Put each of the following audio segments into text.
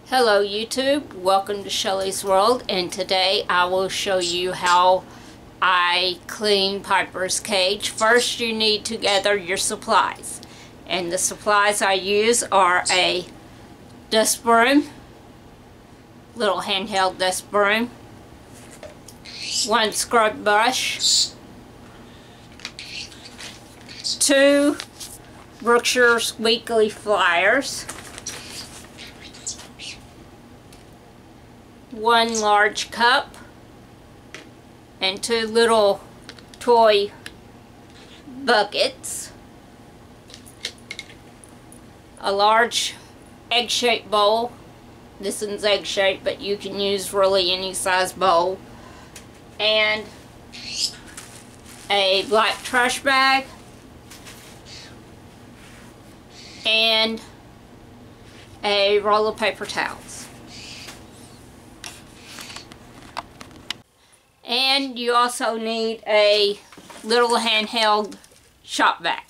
Hello YouTube, welcome to Shelly's World, and today I will show you how I clean Piper's cage. First you need to gather your supplies, and the supplies I use are a dust broom, little handheld dust broom, one scrub brush, two Brookshire's Weekly Flyers, one large cup, and two little toy buckets, a large egg-shaped bowl. This one's egg-shaped, but you can use really any size bowl, and a black trash bag, and a roll of paper towels. And you also need a little handheld shop vac.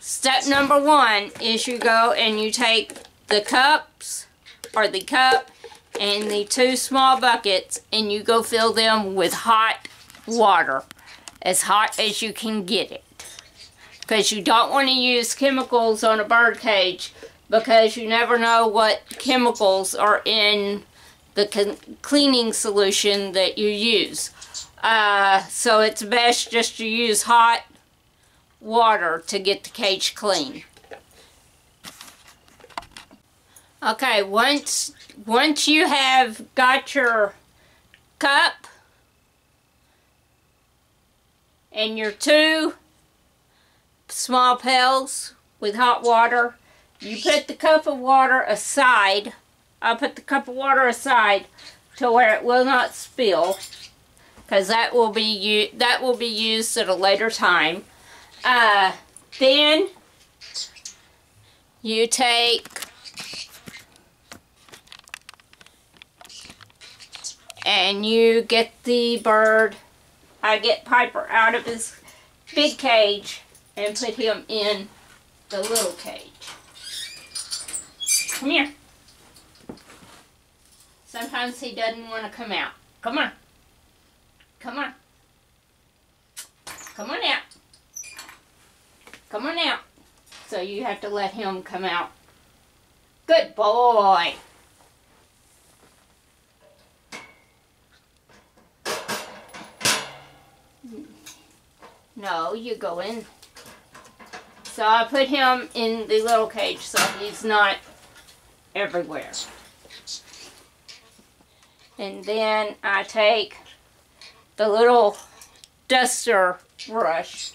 Step number one is you go and you take the cups, or the cup, and the two small buckets, and you go fill them with hot water. As hot as you can get it. Because you don't want to use chemicals on a bird cage, because you never know what chemicals are in the cleaning solution that you use. So it's best just to use hot water to get the cage clean. Okay, once you have got your cup and your two small pails with hot water, you put the cup of water aside. I'll put the cup of water aside to where it will not spill, because that will be used at a later time. Then you take and you get the bird. I get Piper out of his big cage and put him in the little cage. Come here. Sometimes he doesn't want to come out. Come on. Come on. Come on out. Come on out. So you have to let him come out. Good boy. No, you go in. So I put him in the little cage so he's not everywhere. And then I take the little duster brush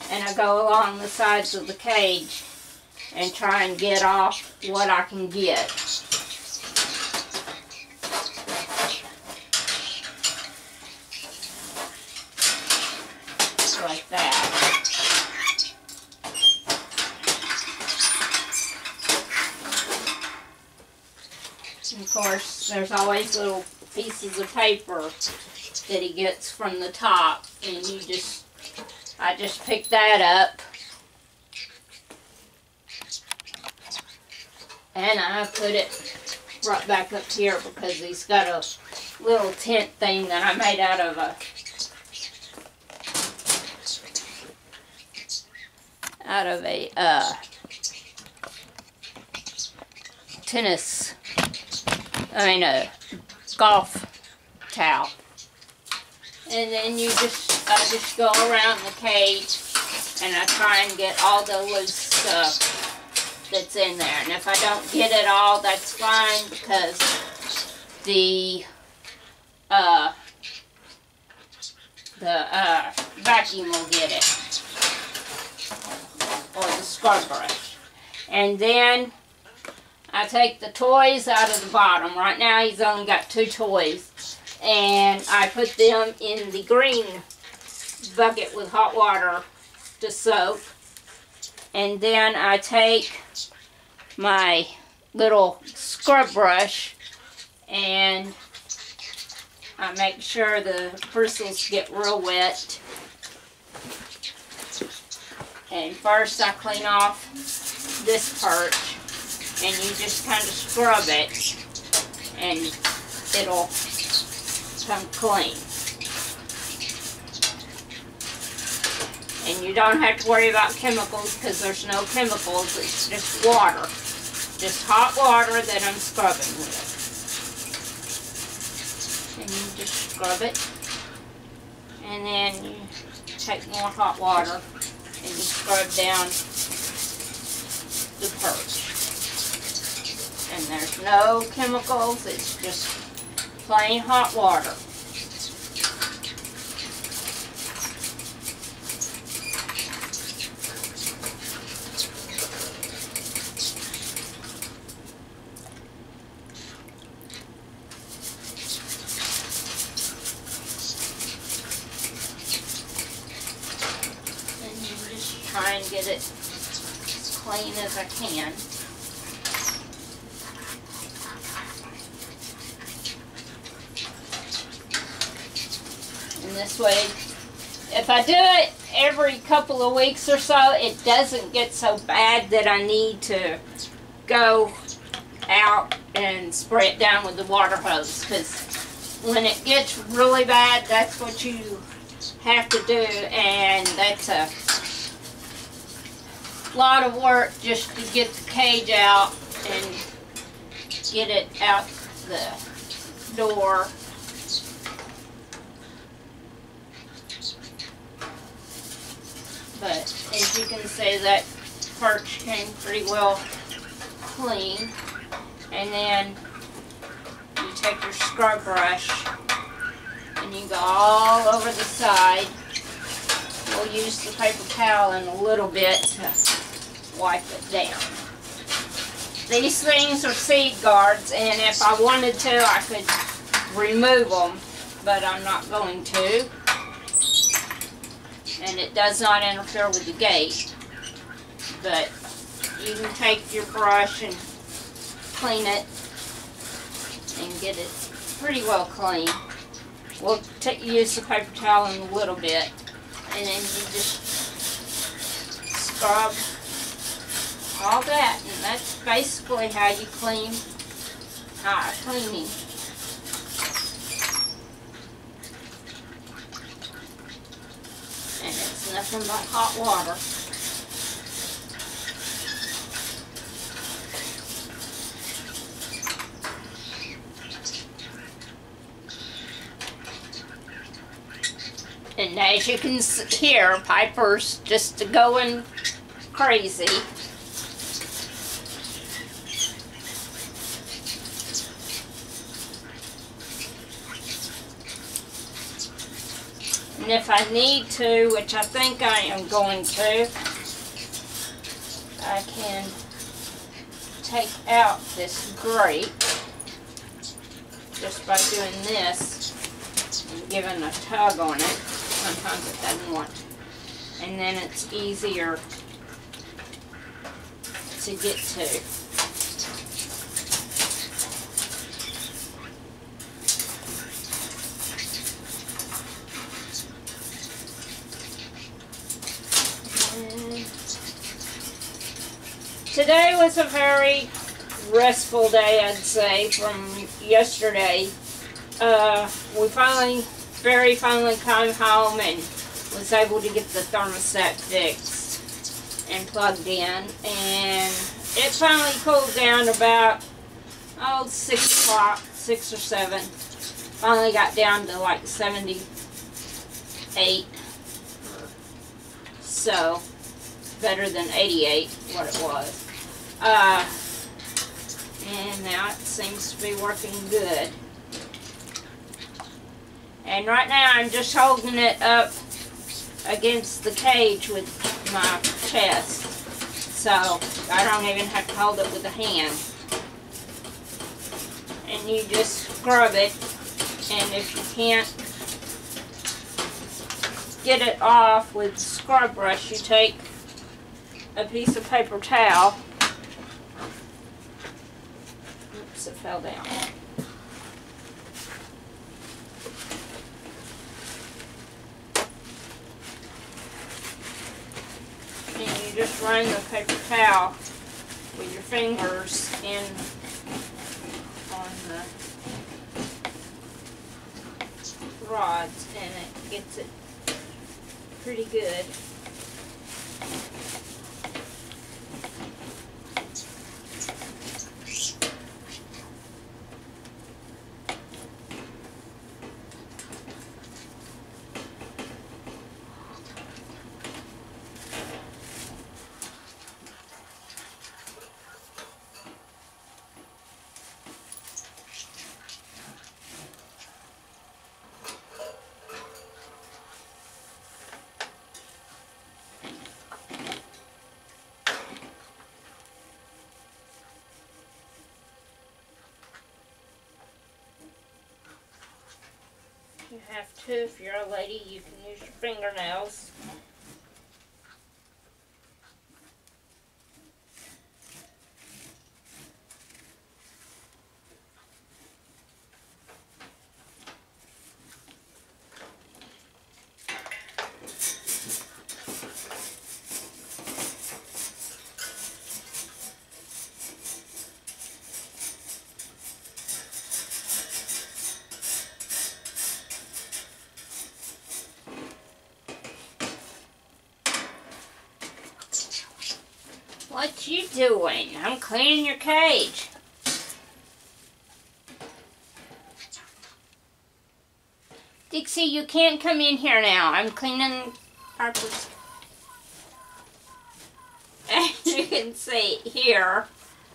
and I go along the sides of the cage and try and get off what I can get. Like that. And of course, there's always little pieces of paper that he gets from the top, and I just pick that up and I put it right back up here, because he's got a little tent thing that I made out of a golf towel. And then I just go around the cage and I try and get all the loose stuff that's in there. And if I don't get it all, that's fine, because the vacuum will get it, or the scrub brush. And then I take the toys out of the bottom. Right now he's only got two toys, and I put them in the green bucket with hot water to soak. And then I take my little scrub brush and I make sure the bristles get real wet. And first I clean off this part, and you just kind of scrub it and it'll come clean. And you don't have to worry about chemicals because there's no chemicals, it's just water. Just hot water that I'm scrubbing with. And you just scrub it. And then you take more hot water and you scrub down the perch. And there's no chemicals, it's just plain hot water. Try and get it as clean as I can. And this way, if I do it every couple of weeks or so, it doesn't get so bad that I need to go out and spray it down with the water hose. Because when it gets really bad, that's what you have to do, and that's a lot of work just to get the cage out and get it out the door. But as you can see, that perch came pretty well clean. And then you take your scrub brush and you go all over the side. We'll use the paper towel in a little bit to wipe it down. These things are seed guards, and if I wanted to, I could remove them, but I'm not going to. And it does not interfere with the gate. But you can take your brush and clean it and get it pretty well clean. We'll use the paper towel in a little bit. And then you just scrub all that, and that's basically how you clean cleaning. And it's nothing but hot water. And as you can hear, Piper's just going crazy. And if I need to, which I think I am going to, I can take out this grate just by doing this and giving a tug on it. Sometimes it doesn't want to. And then it's easier to get to. And today was a very restful day, I'd say, from yesterday. We finally came home and was able to get the thermostat fixed and plugged in, and it finally cooled down about 6 o'clock, 6 or 7. Finally got down to like 78, so better than 88 what it was. And now it seems to be working good. And right now I'm just holding it up against the cage with my chest. So I don't even have to hold it with a hand. And you just scrub it. And if you can't get it off with the scrub brush, you take a piece of paper towel. Oops, it fell down. And you just run the paper towel with your fingers in on the sides, and it gets it pretty good. You have to, if you're a lady, you can use your fingernails. What you doing? I'm cleaning your cage. Dixie, you can't come in here now. I'm cleaning Pipoers. As you can see here,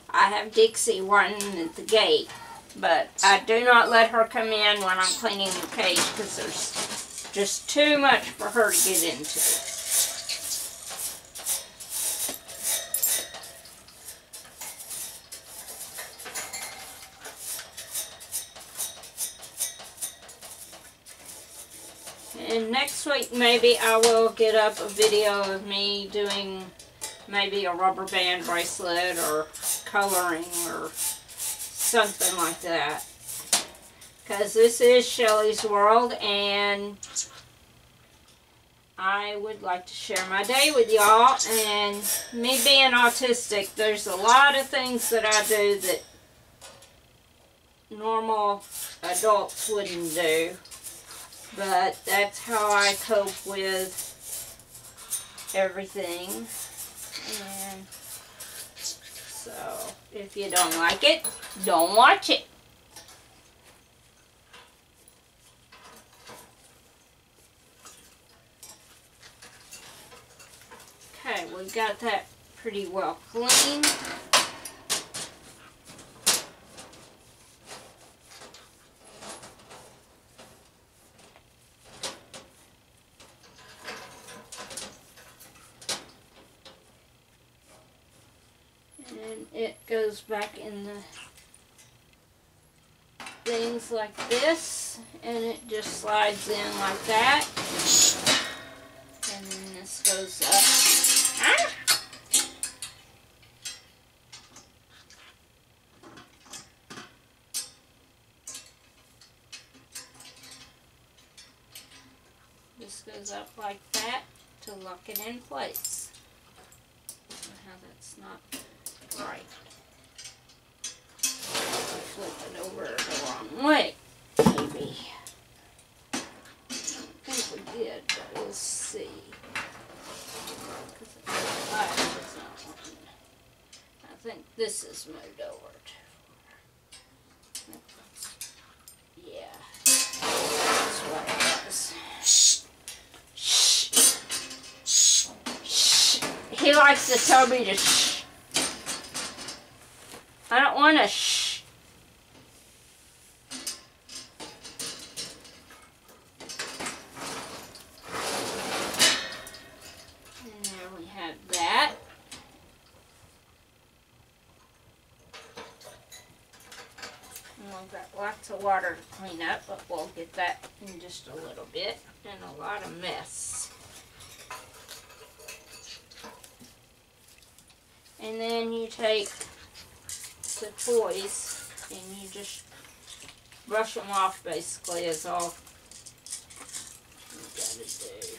I have Dixie running at the gate. But I do not let her come in when I'm cleaning the cage because there's just too much for her to get into. And next week maybe I will get up a video of me doing maybe a rubber band bracelet or coloring or something like that. Because this is Shelly's world and I would like to share my day with y'all. And me being autistic, there's a lot of things that I do that normal adults wouldn't do. But that's how I cope with everything. And so, if you don't like it, don't watch it. Okay, we've got that pretty well clean. And it goes back in the things like this, and it just slides in like that. And then this goes up. Ah! This goes up like that to lock it in place. Now that's not right. Flip it over the wrong way, maybe. I think we did, but we'll see. Because it's not working. I think this is moved over too. Yeah, that's what it was. Shh. Shh. He likes to tell me to shh. I don't want to shh. And there we have that. And we've got lots of water to clean up, but we'll get that in just a little bit. And a lot of mess. And then you take the toys and you just brush them off, basically, is all you gotta do.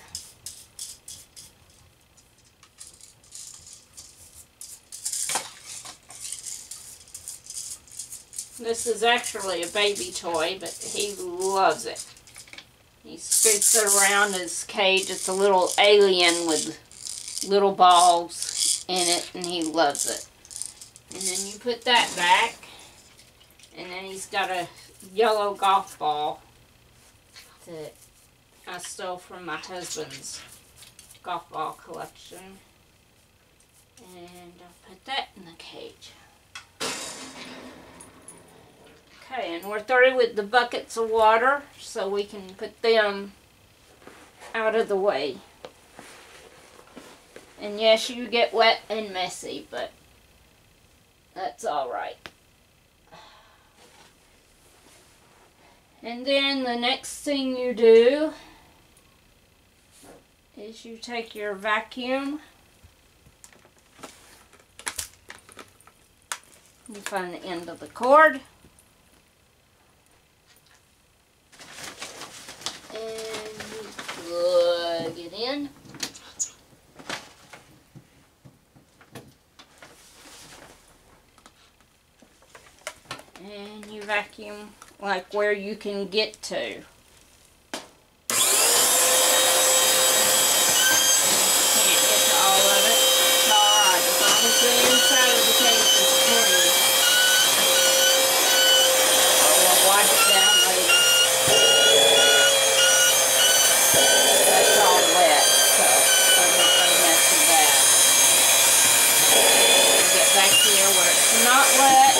This is actually a baby toy, but he loves it. He scoots it around his cage. It's a little alien with little balls in it, and he loves it. And then you put that back, and then he's got a yellow golf ball that I stole from my husband's golf ball collection. And I'll put that in the cage. Okay, and we're through with the buckets of water, so we can put them out of the way. And yes, you get wet and messy, but that's alright. And then the next thing you do is you take your vacuum. You find the end of the cord. And you plug it in. And you vacuum like where you can get to. Can't get to all of it. It's alright, as long as the inside of the cage is clean. We'll wipe it down later. That's all wet, so I'm not going to mess with that. Get back here where it's not wet.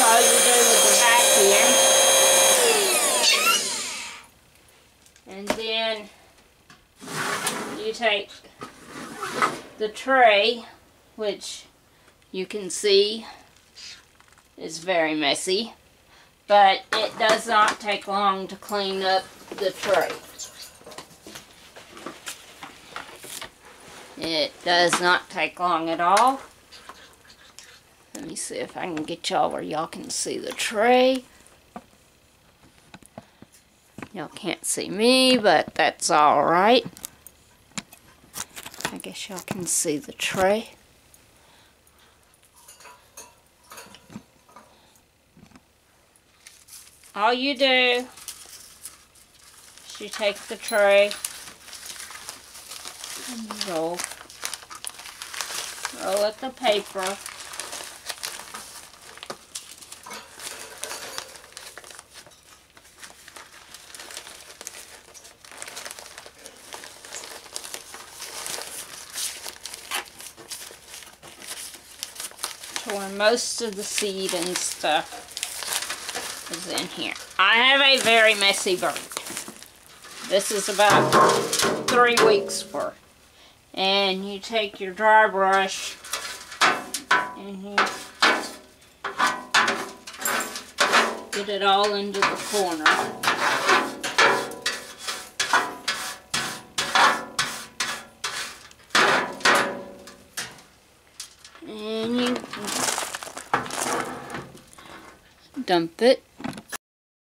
All you do with the vacuum. And then you take the tray, which you can see is very messy, but it does not take long to clean up the tray. It does not take long at all. Let me see if I can get y'all where y'all can see the tray. Y'all can't see me, but that's alright. I guess y'all can see the tray. All you do is you take the tray and you roll it the paper. Where most of the seed and stuff is in here. I have a very messy bird. This is about 3 weeks worth. And you take your dry brush and you get it all into the corner. And you dump it